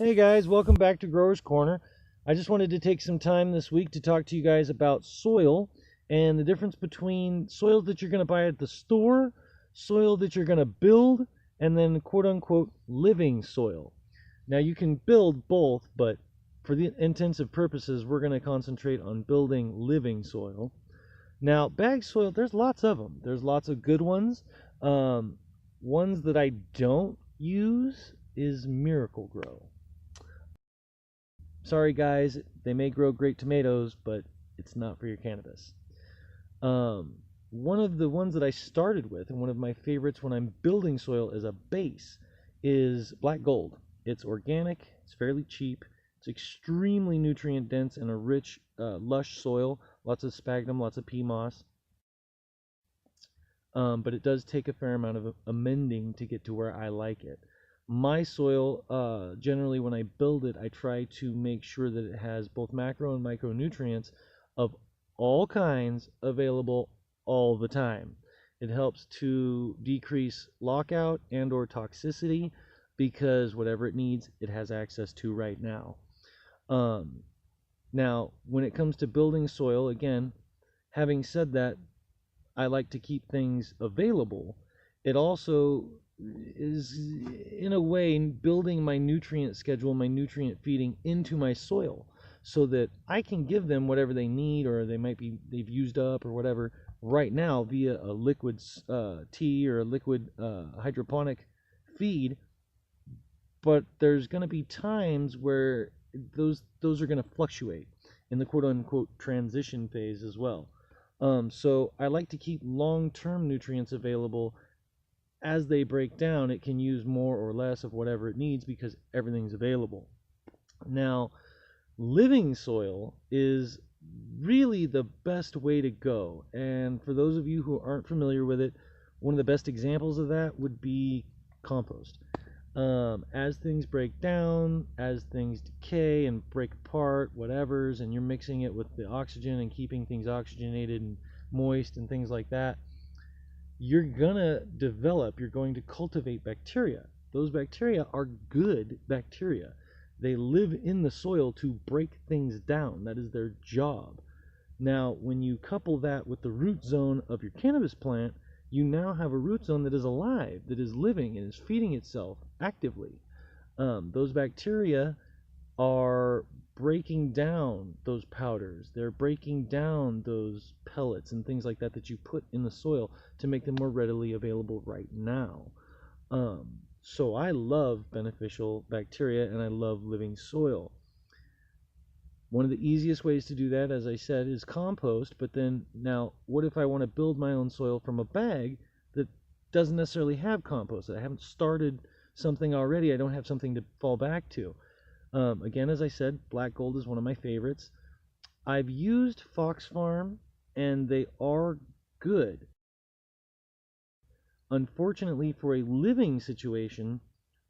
Hey guys, welcome back to Growers Corner. I just wanted to take some time this week to talk to you guys about soil and the difference between soil that you're going to buy at the store, soil that you're going to build, and then quote unquote living soil. Now you can build both, but for the intensive purposes, we're going to concentrate on building living soil. Now, bag soil, there's lots of them. There's lots of good ones. Ones that I don't use is Miracle-Gro. Sorry guys, they may grow great tomatoes, but it's not for your cannabis. One of the ones that I started with, and one of my favorites when I'm building soil as a base, is Black Gold. It's organic, it's fairly cheap, it's extremely nutrient dense and a rich, lush soil, lots of sphagnum, lots of pea moss. But it does take a fair amount of amending to get to where I like it. My soil, generally when I build it, I try to make sure that it has both macro and micronutrients of all kinds available all the time. It helps to decrease lockout and or toxicity because whatever it needs, it has access to right now. Now, when it comes to building soil, again, having said that, I like to keep things available. It also is, in a way, building my nutrient schedule, my nutrient feeding into my soil so that I can give them whatever they need or they've used up or whatever right now via a liquid tea or a liquid hydroponic feed. But there's going to be times where those are going to fluctuate in the quote-unquote transition phase as well. So I like to keep long-term nutrients available. As they break down, it can use more or less of whatever it needs because everything's available. Now, living soil is really the best way to go. And for those of you who aren't familiar with it, one of the best examples of that would be compost. As things break down, as things decay and break apart, whatever's, and you're mixing it with the oxygen and keeping things oxygenated and moist and things like that, you're going to cultivate bacteria. Those bacteria are good bacteria. They live in the soil to break things down. That is their job. Now, when you couple that with the root zone of your cannabis plant, you now have a root zone that is alive, that is living and is feeding itself actively. Those bacteria are breaking down those powders. They're breaking down those pellets and things like that that you put in the soil to make them more readily available right now. So I love beneficial bacteria and I love living soil. One of the easiest ways to do that, as I said, is compost. But then now, what if I want to build my own soil from a bag that doesn't necessarily have compost? I haven't started something already. I don't have something to fall back to. Again, as I said, Black Gold is one of my favorites. I've used Fox Farm, and they are good. Unfortunately, for a living situation,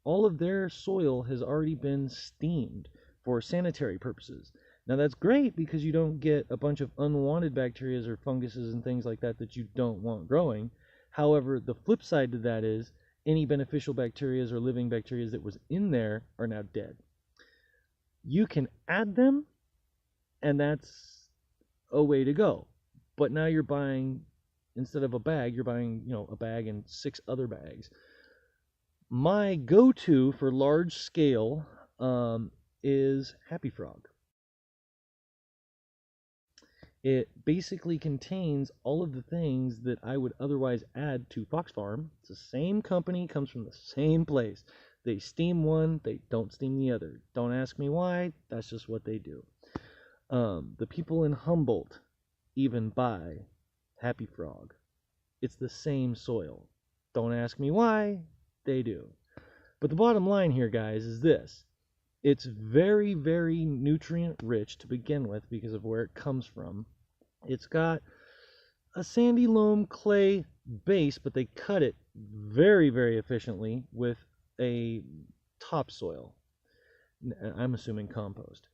all of their soil has already been steamed for sanitary purposes. Now that's great because you don't get a bunch of unwanted bacteria or funguses and things like that that you don't want growing. However, the flip side to that is any beneficial bacteria or living bacteria that was in there are now dead. You can add them, and that's a way to go. But now you're buying, instead of a bag, you're buying, a bag and 6 other bags. My go-to for large scale is Happy Frog. It basically contains all of the things that I would otherwise add to Fox Farm. It's the same company, comes from the same place. They steam one, they don't steam the other. Don't ask me why, that's just what they do. The people in Humboldt even buy Happy Frog. It's the same soil. Don't ask me why, they do. But the bottom line here, guys, is this. It's very, very nutrient rich to begin with because of where it comes from. It's got a sandy loam clay base, but they cut it very, very efficiently with a topsoil. I'm assuming compost.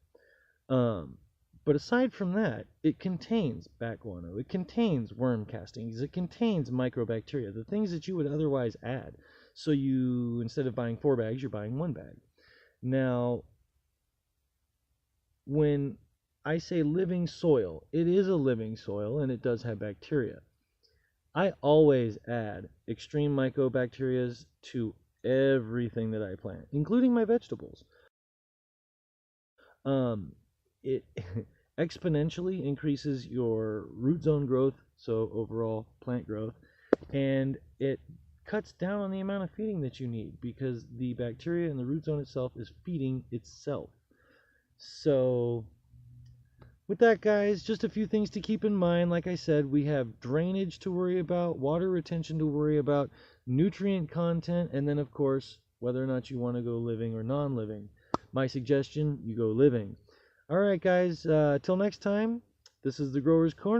But aside from that, it contains bat guano, it contains worm castings, it contains mycobacteria, the things that you would otherwise add. So you, instead of buying 4 bags, you're buying 1 bag. Now, when I say living soil, it is a living soil and it does have bacteria. I always add extreme mycobacterias to everything that I plant, including my vegetables. It exponentially increases your root zone growth, so overall plant growth, and it cuts down on the amount of feeding that you need because the bacteria in the root zone itself is feeding itself. So with that, guys, just a few things to keep in mind. Like I said, we have drainage to worry about, water retention to worry about, nutrient content, and then, of course, whether or not you want to go living or non-living. My suggestion, you go living. All right, guys, till next time, this is the Grower's Corner.